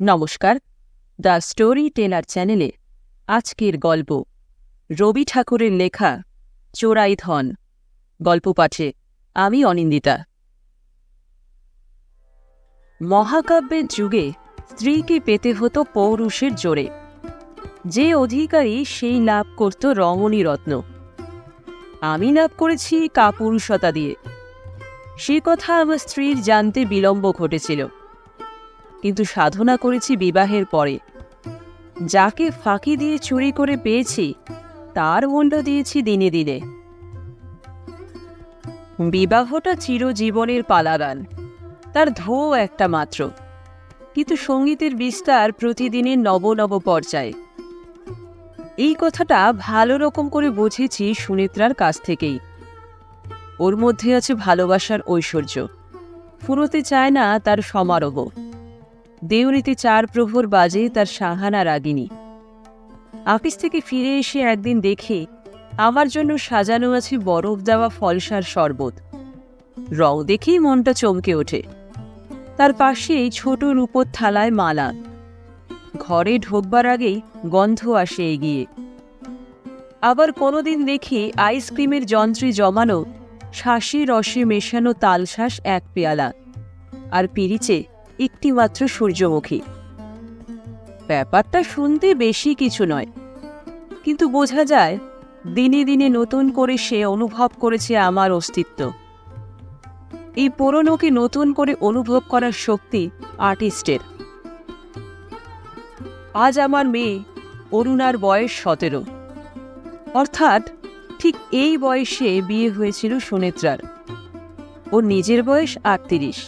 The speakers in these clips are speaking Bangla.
নমস্কার, দ্য স্টোরি টেলার চ্যানেলে আজকের গল্প রবি ঠাকুরের লেখা চোরাই ধন। গল্প পাঠে আমি অনিন্দিতা। মহাকাব্যের যুগে স্ত্রীকে পেতে হতো পৌরুষের জোরে। যে অধিকারী সেই লাভ করত রমণী রত্ন। আমি লাভ করেছি কাপুরুষতা দিয়ে। সে কথা আমার স্ত্রীর জানতে বিলম্ব ঘটেছিল, কিন্তু সাধনা করেছি বিবাহের পরে। যাকে ফাঁকি দিয়ে চুরি করে পেয়েছি তার মূল্য দিয়েছি দিনে দিনে। বিবাহটা চিরজীবনের পালাগান, তার ধো একটা মাত্র, কিন্তু সঙ্গীতের বিস্তার প্রতিদিনের নব নব পর্যায়ে। এই কথাটা ভালো রকম করে বুঝেছি সুনেত্রার কাছ থেকেই। ওর মধ্যে আছে ভালোবাসার ঐশ্বর্য, ফুরোতে চায় না তার সমারোহ। দেউড়িতে 4 প্রহর বাজে তার সাহানা রাগিনী। অফিস থেকে ফিরে এসে একদিন দেখি আমার জন্য সাজানো আছে বরফ দেওয়া ফলসার শরবত। রং দেখেই মনটা চমকে ওঠে। তার পাশেই ছোট রূপোর থালায় মালা। ঘরে ঢোকবার আগেই গন্ধ আসে এগিয়ে। আবার কোনোদিন দেখি আইসক্রিমের যন্ত্রে জমানো শ্বাসে রসে মেশানো তালশ্বাস 1 পেয়ালা, আর পিরিচে একটি মাত্র সূর্যমুখী। ব্যাপারটা শুনতে বেশি কিছু নয়, কিন্তু বোঝা যায় দিনে দিনে নতুন করে সে অনুভব করেছে আমার অস্তিত্ব। এই পুরনোকে নতুন করে অনুভব করার শক্তি আর্টিস্টের। আজ আমার মেয়ে অরুণার বয়স 17, অর্থাৎ ঠিক এই বয়সে বিয়ে হয়েছিল সুনেত্রার। ওর নিজের বয়স 38,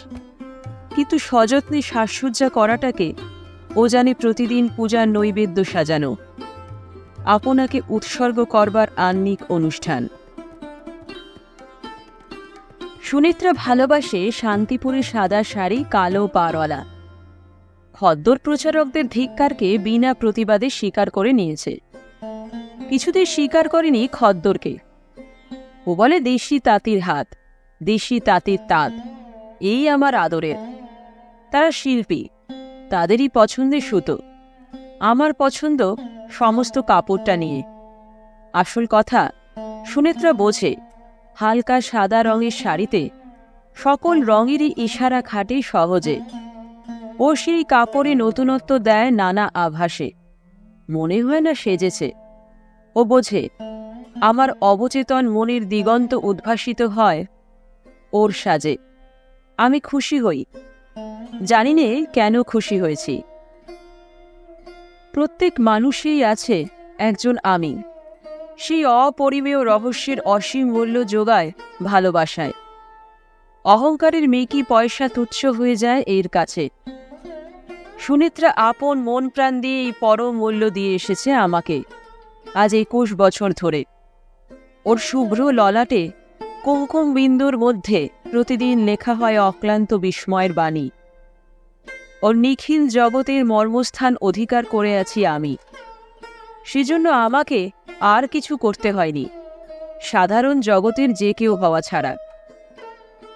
কিন্তু সযত্নে সাজসজ্জা করাটাকে ও জানে প্রতিদিন পূজার নৈবেদ্য সাজানো, আপনাকে উৎসর্গ করবার আহ্নিক অনুষ্ঠান। সুনেত্রা ভালোবাসে শান্তিপুরের সাদা শাড়ি, কালো পাড়ওয়ালা। খদ্দর প্রচারকদের ধিক্কারকে বিনা প্রতিবাদে স্বীকার করে নিয়েছে। কিছুতেই স্বীকার করেনি খদ্দরকে। ও বলে দেশি তাঁতির হাত, দেশি তাঁতির তাঁত, এই আমার আদরের। তারা শিল্পী, তাদেরই পছন্দের সুতো। আমার পছন্দ সমস্ত কাপড়টা নিয়ে। আসল কথা সুনেত্রা বোঝে, হালকা সাদা রঙের শাড়িতে সকল রঙেরই ইশারা খাটে সহজে। ও সেই কাপড়ে নতুনত্ব দেয় নানা আভাসে। মনে হয় না সেজেছে। ও বোঝে আমার অবচেতন মনের দিগন্ত উদ্ভাসিত হয় ওর সাজে। আমি খুশি হই, জানি নে কেন খুশি হয়েছি। প্রত্যেক মানুষেই আছে একজন আমি। সেই অপরিমেয় রহস্যের অসীম মূল্য যোগায় ভালোবাসায়। অহংকারের মেকি পয়সা তুচ্ছ হয়ে যায় এর কাছে। সুনেত্রা আপন মন প্রাণ দিয়ে এই পরম মূল্য দিয়ে এসেছে আমাকে আজ 21 বছর ধরে। ওর শুভ্র ললাটে কুমকুম বিন্দুর মধ্যে প্রতিদিন লেখা হয় অক্লান্ত বিস্ময়ের বাণী। ওর নিখিল জগতের মর্মস্থান অধিকার করে আছি আমি। সেজন্য আমাকে আর কিছু করতে হয়নি, সাধারণ জগতের যে কেউ হওয়া ছাড়া।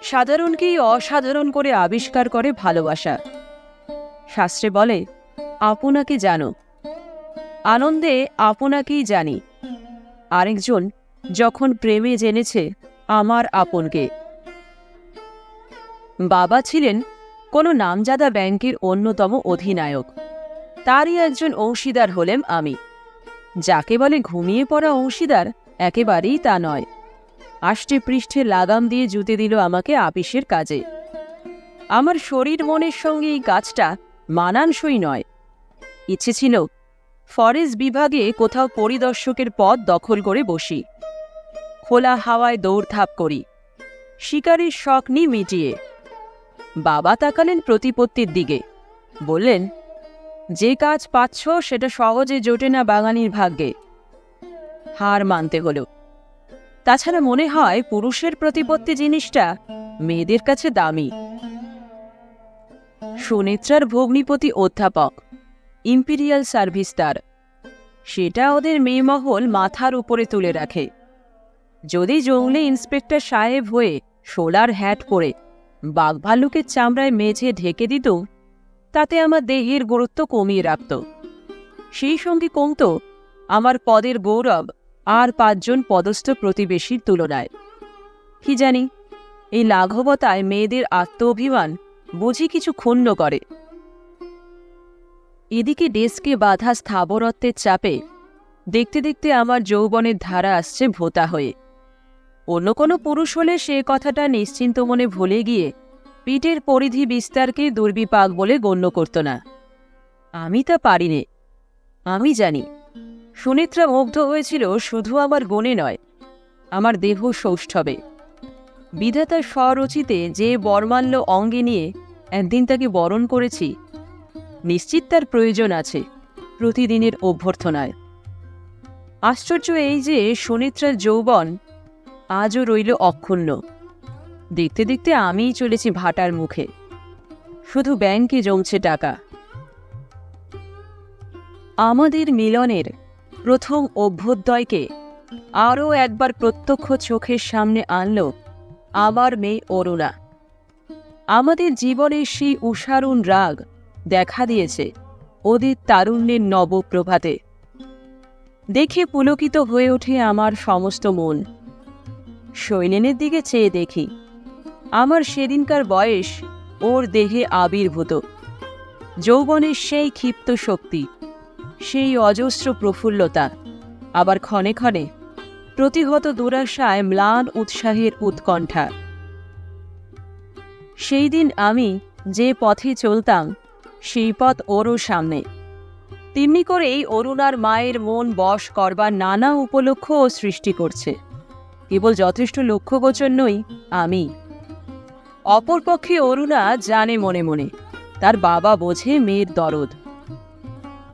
সাধারণকেই অসাধারণ করে আবিষ্কার করে ভালোবাসা। শাস্ত্রে বলে, আপনাকে জানো। আনন্দে আপনাকেই জানি। আরেকজন যখন প্রেমে জেনেছে আমার আপনকে। বাবা ছিলেন কোনো নামজাদা ব্যাংকের অন্যতম অধিনায়ক। তারই একজন অংশীদার হলেম আমি। যাকে বলে ঘুমিয়ে পড়া অংশীদার, একেবারেই তা নয়। আষ্টে পৃষ্ঠে লাগাম দিয়ে জুতে দিল আমাকে আপিসের কাজে। আমার শরীর মনের সঙ্গে এই কাজটা মানানসই নয়। ইচ্ছে ছিল ফরেস্ট বিভাগে কোথাও পরিদর্শকের পদ দখল করে বসি, খোলা হাওয়ায় দৌড়ধাপ করি, শিকারের শখ নিয়ে মিটিয়ে। বাবা তাকালেন প্রতিপত্তির দিকে, বললেন, যে কাজ পাচ্ছ সেটা সহজে জোটে না বাঙালির ভাগ্যে। হার মানতে হলো। তাছাড়া মনে হয় পুরুষের প্রতিপত্তি জিনিসটা মেয়েদের কাছে দামি। সুনেত্রার ভগ্নিপতি অধ্যাপক, ইম্পিরিয়াল সার্ভিস তার। সেটা ওদের মেয়েমহল মাথার উপরে তুলে রাখে। যদি জংলে ইন্সপেক্টর সাহেব হয়ে সোলার হ্যাট পরে বাঘ ভাল্লুকের চামড়ায় মেঝে ঢেকে দিত, তাতে আমার দেহের গুরুত্ব কমিয়ে রাখত। সেই সঙ্গে কমত আমার পদের গৌরব আর 5 জন পদস্থ প্রতিবেশীর তুলনায়। কি জানি, এই লাঘবতায় মেয়েদের আত্ম অভিমান বুঝি কিছু ক্ষুণ্ণ করে। এদিকে ডেস্কে বাঁধা স্থাবরত্বের চাপে দেখতে দেখতে আমার যৌবনের ধারা আসছে ভোতা হয়ে। অন্য কোনো পুরুষ হলে সে কথাটা নিশ্চিন্ত মনে ভুলে গিয়ে পিঠের পরিধি বিস্তারকে দুর্বিপাক বলে গণ্য করত না। আমি তা পারিনে। আমি জানি, সুনেত্রা মুগ্ধ হয়েছিল শুধু আমার গুণে নয়, আমার দেহ সৌষ্ঠবে। বিধাতার স্বরচিতে যে বর্মাল্য অঙ্গে নিয়ে একদিন তাকে বরণ করেছি, নিশ্চিত তার প্রয়োজন আছে প্রতিদিনের অভ্যর্থনায়। আশ্চর্য এই যে সুনেত্রার যৌবন আজও রইল অক্ষুণ্ণ। দেখতে দেখতে আমিই চলেছি ভাটার মুখে, শুধু ব্যাংকে জমছে টাকা। আমাদের মিলনের প্রথম অভ্যুদয়কে আরও একবার প্রত্যক্ষ চোখের সামনে আনল আমার মেয়ে অরুণা। আমাদের জীবনের সেই উষারুণ রাগ দেখা দিয়েছে ওদের তারুণ্যের নবপ্রভাতে। দেখে পুলকিত হয়ে ওঠে আমার সমস্ত মন। শৈলেনের দিকে চেয়ে দেখি, আমার সেদিনকার বয়স ওর দেহে আবির্ভূত। যৌবনের সেই ক্ষিপ্ত শক্তি, সেই অজস্র প্রফুল্লতা, আবার ক্ষণে ক্ষণে প্রতিহত দুরাশায় ম্লান উৎসাহের উৎকণ্ঠা। সেই দিন আমি যে পথে চলতাম সেই পথ ওরও সামনে। তেমনি করেই অরুণার মায়ের মন বশ করবার নানা উপলক্ষ ও সৃষ্টি করছে। কেবল যথেষ্ট লক্ষ্যগোচর নই আমি। অপরপক্ষে অরুণা জানে মনে মনে তার বাবা বোঝে মেয়ের দরদ।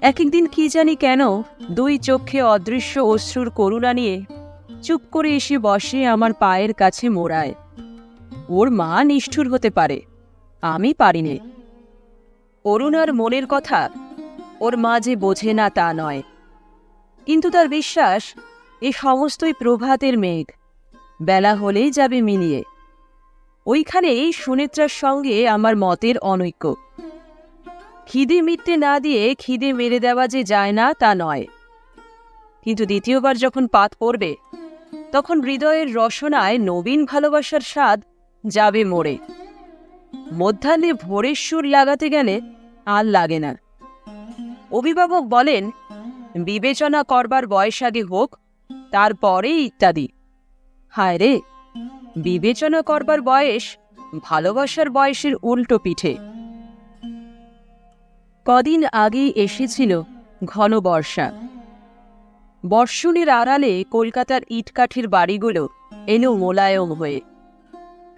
এক একদিন কি জানি কেন 2 চক্ষে অদৃশ্য অশ্রুর করুণা নিয়ে চুপ করে এসে বসে আমার পায়ের কাছে মোড়ায়। ওর মা নিষ্ঠুর হতে পারে, আমি পারিনে। অরুণার মনের কথা ওর মা যে বোঝে না তা নয়, কিন্তু তার বিশ্বাস এ সমস্তই প্রভাতের মেঘ, বেলা হলেই যাবে মিলিয়ে। ওইখানেই সুনেত্রার সঙ্গে আমার মতের অনৈক্য। খিদে মিটতে না দিয়ে খিদে মেরে দেওয়া যে যায় না তা নয়, কিন্তু দ্বিতীয়বার যখন পাত পড়বে তখন হৃদয়ের রসনায় নবীন ভালোবাসার স্বাদ যাবে মরে। মধ্যাহ্নে ভোরের সুর লাগাতে গেলে আর লাগে না। অভিভাবক বলেন, বিবেচনা করবার বয়স আগে হোক, তারপরে ইত্যাদি। হায় রে, বিবেচনা করবার বয়স ভালোবাসার বয়সের উল্টো পিঠে। কদিন আগেই এসেছিল ঘন বর্ষা। বর্ষণের আড়ালে কলকাতার ইটকাঠির বাড়িগুলো এলো মোলায়ম হয়ে।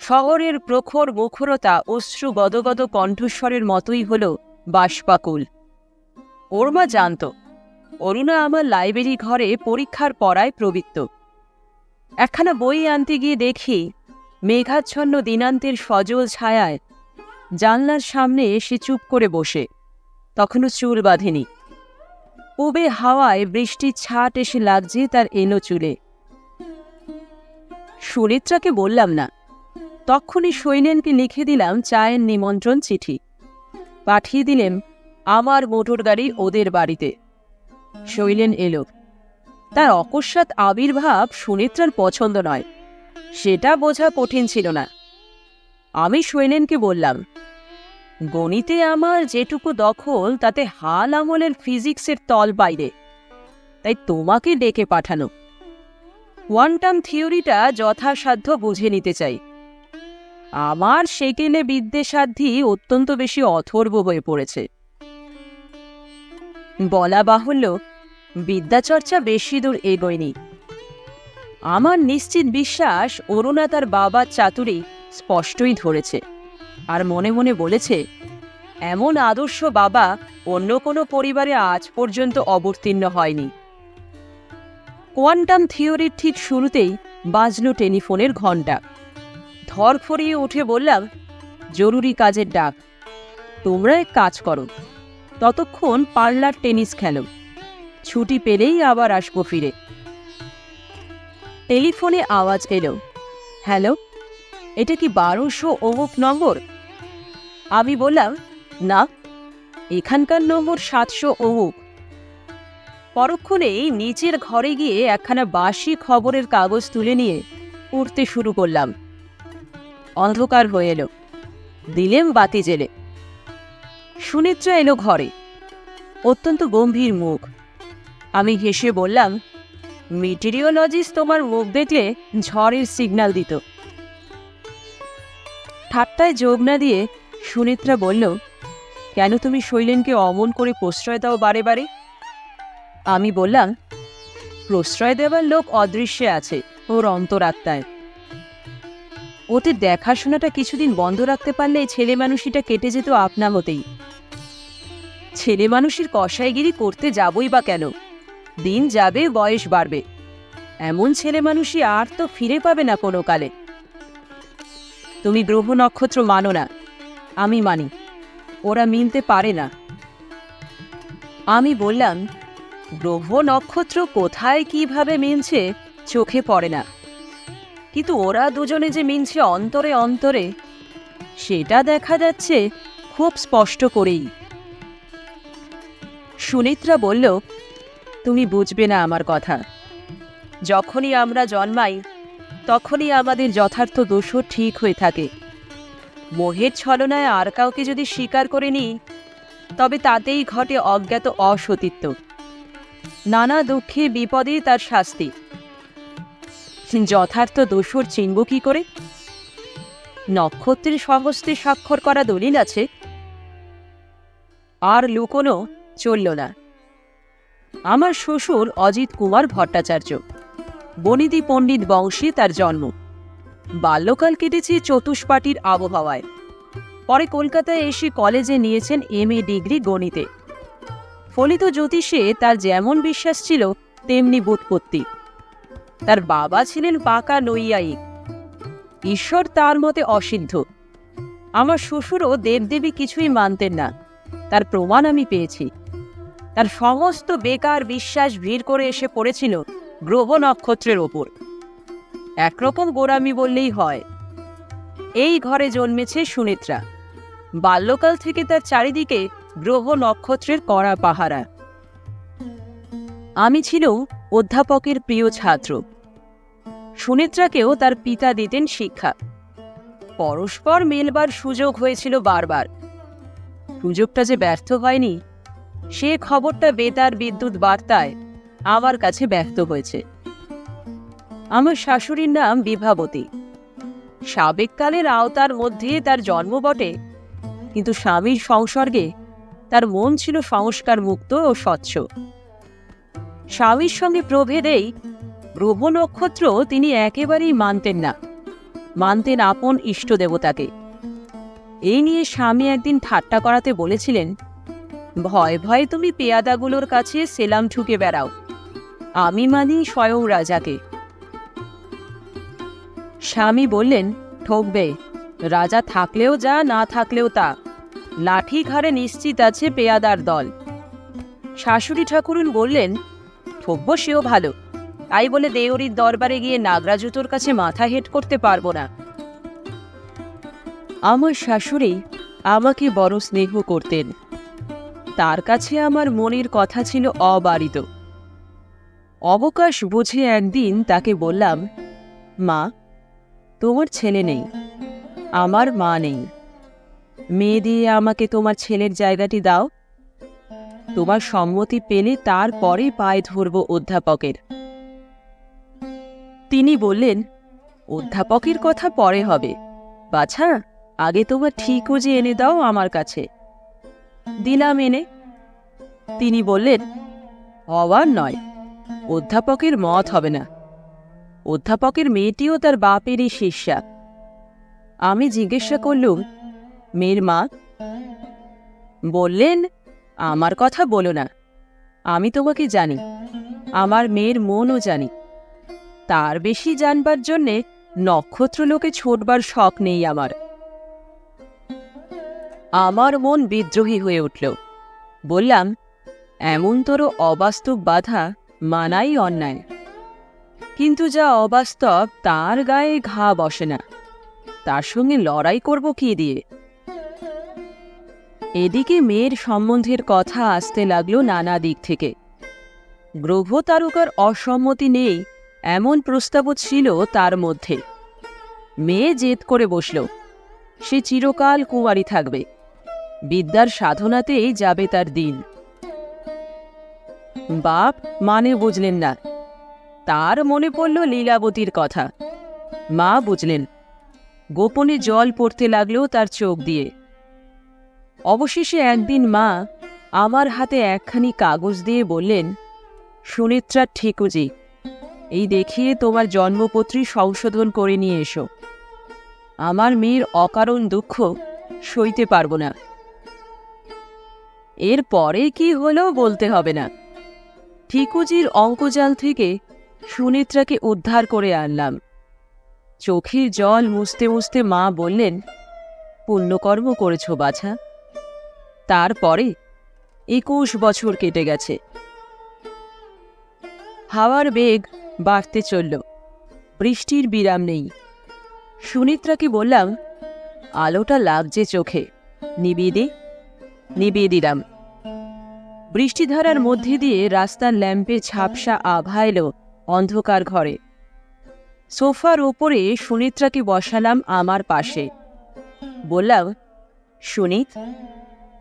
শহরের প্রখর মুখরতা অশ্রু গদগদ কণ্ঠস্বরের মতোই হল বাষ্পাকুল। ওর মা জানত অরুণা আমার লাইব্রেরি ঘরে পরীক্ষার পড়ায় প্রবৃত্ত। একখানা বই আনতে গিয়ে দেখি মেঘাচ্ছন্ন দিনান্তের সজল ছায়ায় জানলার সামনে এসে চুপ করে বসে, তখনও চুল বাঁধেনি। পূবে হাওয়ায় বৃষ্টির ছাট এসে লাগছে তার এনো চুলে। সুনেত্রাকে বললাম না, তক্ষুনি শৈলেনকে লিখে দিলাম চায়ের নিমন্ত্রণ চিঠি। পাঠিয়ে দিলেন আমার মোটর গাড়ি ওদের বাড়িতে। শৈলেন এলো। তার অকস্মাৎ আবির্ভাব সুনেত্রার পছন্দ নয়, সেটা বোঝা কঠিন ছিল না। আমি শৈলেনকে বললাম, গণিতে আমার যেটুকু দখল তাতে হাল আমলের ফিজিক্সের তল বাইরে, তাই তোমাকে ডেকে পাঠানো। কোয়ান্টাম থিওরিটা যথাসাধ্য বুঝে নিতে চাই। আমার সেকেলে বিদ্যেসাধ্যি অত্যন্ত বেশি অথর্ব হয়ে পড়েছে। বলা বাহুল্য, বিদ্যাচর্চা বেশি দূর এগোয়নি। আমার নিশ্চিত বিশ্বাস অরুণা তার বাবার চাতুরি স্পষ্টই ধরেছে, আর মনে মনে বলেছে, এমন আদর্শ বাবা অন্য কোনো পরিবারে আজ পর্যন্ত অবতীর্ণ হয়নি। কোয়ান্টাম থিওরির ঠিক শুরুতেই বাজল টেলিফোনের ঘণ্টা। ধরফরিয়ে উঠে বললাম, জরুরি কাজের ডাক। তোমরা এক কাজ করো, ততক্ষণ পার্লার টেনিস খেলো, ছুটি পেলেই আবার আসবো ফিরে। টেলিফোনে আওয়াজ এলো, হ্যালো, এটা কি 1200 অমুক নম্বর? আমি বললাম, না, এখানকার নম্বর 700 অমুক। পরক্ষণেই নিচের ঘরে গিয়ে একখানা বাসি খবরের কাগজ তুলে নিয়ে পড়তে শুরু করলাম। অন্ধকার হয়ে এলো, দিলেম বাতি জেলে। সুনেত্রা এলো ঘরে, অত্যন্ত গম্ভীর মুখ। আমি হেসে বললাম, মেটেরিওলজিস্ট তোমার মুখ দেখলে ঝড়ের সিগন্যাল দিত। ঠাট্টায় যোগ না দিয়ে সুনেত্রা বলল, কেন তুমি শৈলেনকে অমন করে প্রশ্রয় দাও বারে বারে? আমি বললাম, প্রশ্রয় দেওয়ার লোক অদৃশ্যে আছে, ওর অন্তরাত্মায়। ওতে দেখাশোনাটা কিছুদিন বন্ধ রাখতে পারলে ছেলে মানুষিটা কেটে যেত আপনা হতেই। ছেলে মানুষের কসাইগিরি করতে যাবই বা কেন? দিন যাবে, বয়স বাড়বে, এমন ছেলে মানুষই আর তো ফিরে পাবে না কোনো কালে। তুমি গ্রহ নক্ষত্র মানো না, আমি মানি, ওরা মিলতে পারে না। আমি বললাম, গ্রহ নক্ষত্র কোথায় কিভাবে মিলছে চোখে পড়ে না, কিন্তু ওরা দুজনে যে মিলছে অন্তরে অন্তরে, সেটা দেখা যাচ্ছে খুব স্পষ্ট করেই। সুনেত্রা বলল, তুমি বুঝবে না আমার কথা। যখনই আমরা জন্মাই তখনই আমাদের যথার্থ দোষও ঠিক হয়ে থাকে। মোহের ছলনায় আর কাউকে যদি স্বীকার করে নিই, তবে তাতেই ঘটে অজ্ঞাত অসতীত্ব। নানা দুঃখে বিপদে তার শাস্তি। যথার্থ দোষর চিনব কি করে? নক্ষত্রের স্বহস্তে স্বাক্ষর করা দলিল আছে। আর লুকোনো চলল না। আমার শ্বশুর অজিত কুমার ভট্টাচার্য, বনিদি পণ্ডিত বংশে তার জন্ম। বাল্যকাল কেটেছে চতুষ্পাটির আবহাওয়ায়। পরে কলকাতায় এসে কলেজে নিয়েছেন MA ডিগ্রি গণিতে। ফলিত জ্যোতিষে তার যেমন বিশ্বাস ছিল তেমনি ব্যুৎপত্তি। তার বাবা ছিলেন পাকা নৈয়ায়িক। ঈশ্বর তার মতে অসিদ্ধ। আমার শ্বশুরও দেবদেবী কিছুই মানতেন না, তার প্রমাণ আমি পেয়েছি। তার সমস্ত বেকার বিশ্বাস ভিড় করে এসে পড়েছিল গ্রহ নক্ষত্রের ওপর। একরকম গোড়ামি বললেই হয়। এই ঘরে জন্মেছে সুনেত্রা। বাল্যকাল থেকে তার চারিদিকে গ্রহ নক্ষত্রের কড়া পাহারা। আমি ছিল অধ্যাপকের প্রিয় ছাত্র। সুনেত্রাকেও তার পিতা দিতেন শিক্ষা। পরস্পর মেলবার সুযোগ হয়েছিল বারবার। সুযোগটা যে ব্যর্থ হয়নি, সে খবরটা বেতার বিদ্যুৎ বার্তায় আমার কাছে ব্যক্ত হয়েছে। আমার শাশুড়ির নাম বিভাবতী। সাবেককালের আওতার মধ্যে তার জন্ম বটে, কিন্তু স্বামীর সংসর্গে তার মন ছিল সংস্কার মুক্ত ও স্বচ্ছ। স্বামীর সঙ্গে প্রভেদেই গ্রহ নক্ষত্র তিনি একেবারেই মানতেন না, মানতেন আপন ইষ্ট দেবতাকে। এই নিয়ে স্বামী একদিন ঠাট্টা করাতে বলেছিলেন, ভয় ভয়ে তুমি পেয়াদাগুলোর কাছে সেলাম ঠুকে বেড়াও, আমি মানি স্বয়ং রাজাকে। স্বামী বললেন, ঠকবে, রাজা থাকলেও যা, না থাকলেও তা, লাঠি ঘাড়ে নিশ্চিত আছে পেয়াদার দল। শাশুড়ি ঠাকুরুন বললেন, ঠকব সেও ভালো, তাই বলে দেওরির দরবারে গিয়ে নাগরাজুতোর কাছে মাথা হেঁট করতে পারবো না। আমার শাশুড়ি আমাকে বড় স্নেহ করতেন। তার কাছে আমার মনের কথা ছিল অবারিত। অবকাশ বুঝে একদিন তাকে বললাম, মা, তোমার ছেলে নেই, আমার মা নেই, মেয়ে দিয়ে আমাকে তোমার ছেলের জায়গাটি দাও। তোমার সম্মতি পেলে তারপরে পায়ে ধরব অধ্যাপকের। তিনি বললেন, অধ্যাপকের কথা পরে হবে, বাছা, আগে তোমার ঠিক যে এনে দাও আমার কাছে। দিলাম এনে। তিনি বললেন, হওয়ার নয়, অধ্যাপকের মত হবে না। অধ্যাপকের মেয়েটিও তার বাপেরই শিষ্যা। আমি জিজ্ঞাসা করলুম, মেয়ের মা? বললেন, আমার কথা বলো না, আমি তোমাকে জানি, আমার মেয়ের মনও জানি। তার বেশি জানবার জন্যে নক্ষত্রলোকে ছোটবার শখ নেই আমার। আমার মন বিদ্রোহী হয়ে উঠল। বললাম, এমনতর অবাস্তব বাধা মানাই অন্যায়। কিন্তু যা অবাস্তব তার গায়ে ঘা বসে না, তার সঙ্গে লড়াই করব কি দিয়ে? এদিকে মেয়ের সম্বন্ধের কথা আসতে লাগলো নানা দিক থেকে। গ্রহ তারকার অসম্মতি নেই এমন প্রস্তাবও ছিল তার মধ্যে। মেয়ে জেদ করে বসল, সে চিরকাল কুঁয়ারি থাকবে, বিদ্যার সাধনাতেই যাবে তার দিন। বাপ মানে বুঝলেন না। তার মনে পড়ল লীলাবতীর কথা। মা বুঝলেন। গোপনে জল পড়তে লাগলো তার চোখ দিয়ে। অবশেষে একদিন মা আমার হাতে একখানি কাগজ দিয়ে বললেন, সুনেত্রা ঠিকুজি, এই দেখিয়ে তোমার জন্মপত্রী সংশোধন করে নিয়ে এসো। আমার মেয়ের অকারণ দুঃখ সইতে পারব না। এর পরে কি হলো বলতে হবে না। ঠিকুজির অঙ্কজাল থেকে সুনেত্রাকে উদ্ধার করে আনলাম। চোখের জল মুছতে মুছতে মা বললেন, পুণ্যকর্ম করেছ বাছা। তারপরে 21 বছর কেটে গেছে। হাওয়ার বেগ বাড়তে চলল, বৃষ্টির বিরাম নেই। সুনেত্রাকে বললাম, আলোটা লাগছে চোখে, নিবিয়ে দিলাম। বৃষ্টিধারার মধ্যে দিয়ে রাস্তার ল্যাম্পের ঝাপসা আভা এলো অন্ধকার ঘরে। সোফার ওপরে সুনেত্রাকে বসালাম আমার পাশে। বললাম, সুনীত,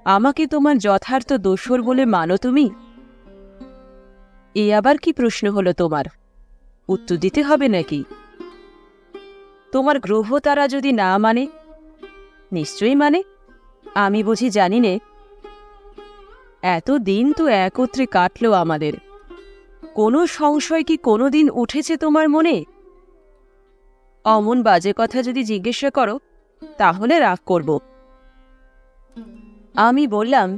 আমাকে তোমার যথার্থ দোসর বলে মানো তুমি? এ আবার কি প্রশ্ন হলো তোমার? উত্তর দিতে হবে নাকি? তোমার গ্রহ তারা যদি না মানে? নিশ্চয়ই মানে, আমি বুঝি জানি নে? এতদিন তো একত্রে কাটল আমাদের, কোনো সংশয় কি কোনোদিন উঠেছে তোমার মনে? অমন বাজে কথা যদি জিজ্ঞাসা করো তাহলে রাগ করব। আমি বললাম,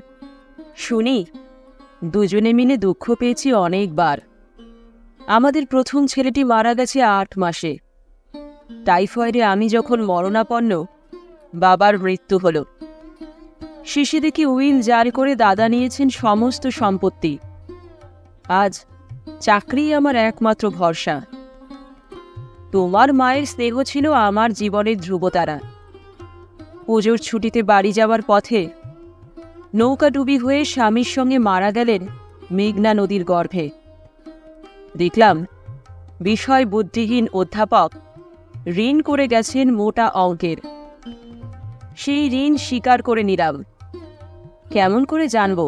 শুনি, দুজনে মিলে দুঃখ পেয়েছি অনেকবার। আমাদের প্রথম ছেলেটি মারা গেছে 8 মাসে। টাইফয়েডে আমি যখন মরণাপন্ন, বাবার মৃত্যু হল। শেষে দেখি উইল জারি করে দাদা নিয়েছেন সমস্ত সম্পত্তি। আজ চাকরি আমার একমাত্র ভরসা। তোমার মায়ের স্নেহ ছিল আমার জীবনের ধ্রুবতারা। পুজোর ছুটিতে বাড়ি যাওয়ার পথে নৌকাডুবি হয়ে স্বামীর সঙ্গে মারা গেলেন মেঘনা নদীর গর্ভে। দেখলাম বিষয় বুদ্ধিহীন অধ্যাপক ঋণ করে গেছেন মোটা অঙ্কের। সেই ঋণ স্বীকার করে নিলাম। কেমন করে জানব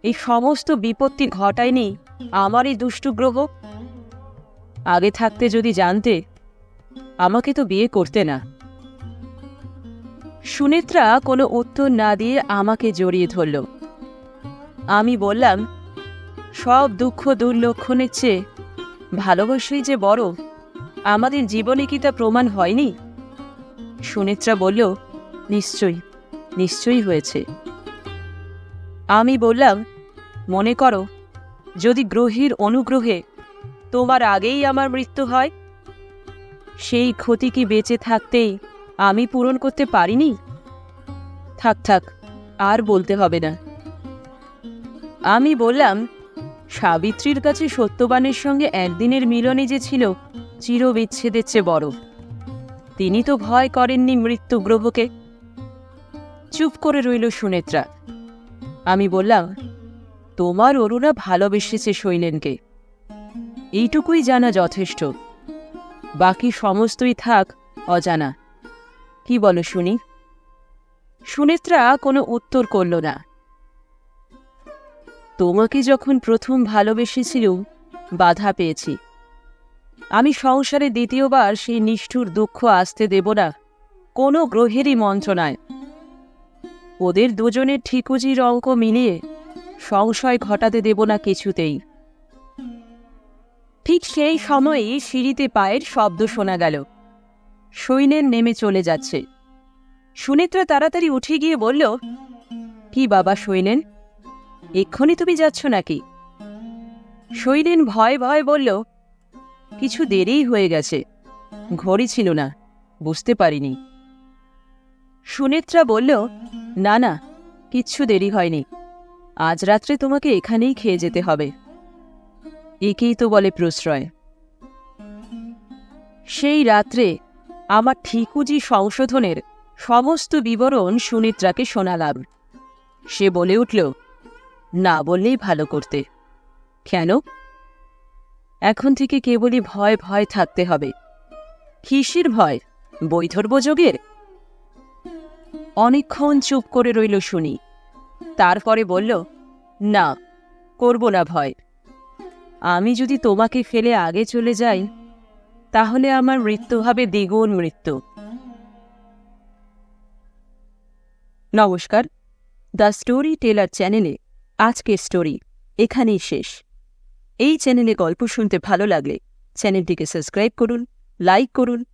এই সমস্ত বিপত্তি ঘটায়নি আমার এই দুষ্টু গ্রহ? আগে থাকতে যদি জানতে, আমাকে তো বিয়ে করতে না। সুনেত্রা কোনো উত্তর না দিয়ে আমাকে জড়িয়ে ধরল। আমি বললাম, সব দুঃখ দুর্লক্ষণের চেয়ে ভালোবাসাই যে বড়, আমাদের জীবনে কি তা প্রমাণ হয়নি? সুনেত্রা বলল, নিশ্চয়ই হয়েছে। আমি বললাম, মনে করো যদি গ্রহের অনুগ্রহে তোমার আগেই আমার মৃত্যু হয়, সেই ক্ষতি কি বেঁচে থাকতেই আমি পূরণ করতে পারিনি? থাক, আর বলতে হবে না। আমি বললাম, সাবিত্রীর কাছে সত্যবানের সঙ্গে একদিনের মিলনে যে ছিল চিরবিচ্ছেদের চেয়ে বড়। তিনি তো ভয় করেননি মৃত্যু গ্রহকে। চুপ করে রইল সুনেত্রা। আমি বললাম, তোমার অরুণা ভালোবেসেছে শৈলেনকে, এইটুকুই জানা যথেষ্ট। বাকি সমস্তই থাক অজানা। কি বলো শুনি? সুনেত্রা কোনো উত্তর করল না। তোমাকে যখন প্রথম ভালোবেসেছিলুম, বাধা পেয়েছি। আমি সংসারে দ্বিতীয়বার সেই নিষ্ঠুর দুঃখ আসতে দেব না কোনো গ্রহেরই মন্ত্রণায়। ওদের দুজনের ঠিকুজির অঙ্ক মিলিয়ে সংশয় ঘটাতে দেব না কিছুতেই। ঠিক সেই সময়েই সিঁড়িতে পায়ের শব্দ শোনা গেল। শৈলেন নেমে চলে যাচ্ছে। সুনেত্রা তাড়াতাড়ি উঠে গিয়ে বলল, কি বাবা শৈলেন, এক্ষুনি তুমি যাচ্ছ নাকি? শৈলেন ভয়ে ভয়ে বলল, কিছু দেরিই হয়ে গেছে, ঘড়ি ছিল না, বুঝতে পারিনি। সুনেত্রা বলল, না, কিচ্ছু দেরি হয়নি। আজ রাত্রে তোমাকে এখানেই খেয়ে যেতে হবে। একেই তো বলে প্রশ্রয়। সেই রাত্রে আমার ঠিকুজি সংশোধনের সমস্ত বিবরণ সুনেত্রাকে শোনালাম। সে বলে উঠল, না বললেই ভালো করতে। কেন? এখন থেকে কেবলই ভয় ভয় থাকতে হবে। কিসের ভয়? বৈধর্ব যোগের? অনেকক্ষণ চুপ করে রইল শুনি। তারপরে বলল, না, করব না ভয়। আমি যদি তোমাকে ফেলে আগে চলে যাই, তাহলে আমার মৃত্যু হবে দ্বিগুণ মৃত্যু। নমস্কার, দ্য স্টোরি টেলার চ্যানেলে আজকের স্টোরি এখানেই শেষ। এই চ্যানেলে গল্প শুনতে ভালো লাগলে চ্যানেলটিকে সাবস্ক্রাইব করুন, লাইক করুন,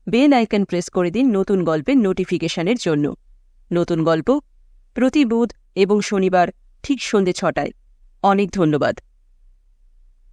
বেল আইকন প্রেস করে দিন নতুন গল্পের নোটিফিকেশনের জন্য। নতুন গল্প প্রতি বুধ এবং শনিবার ঠিক সন্ধ্যে ৬টায়। অনেক ধন্যবাদ।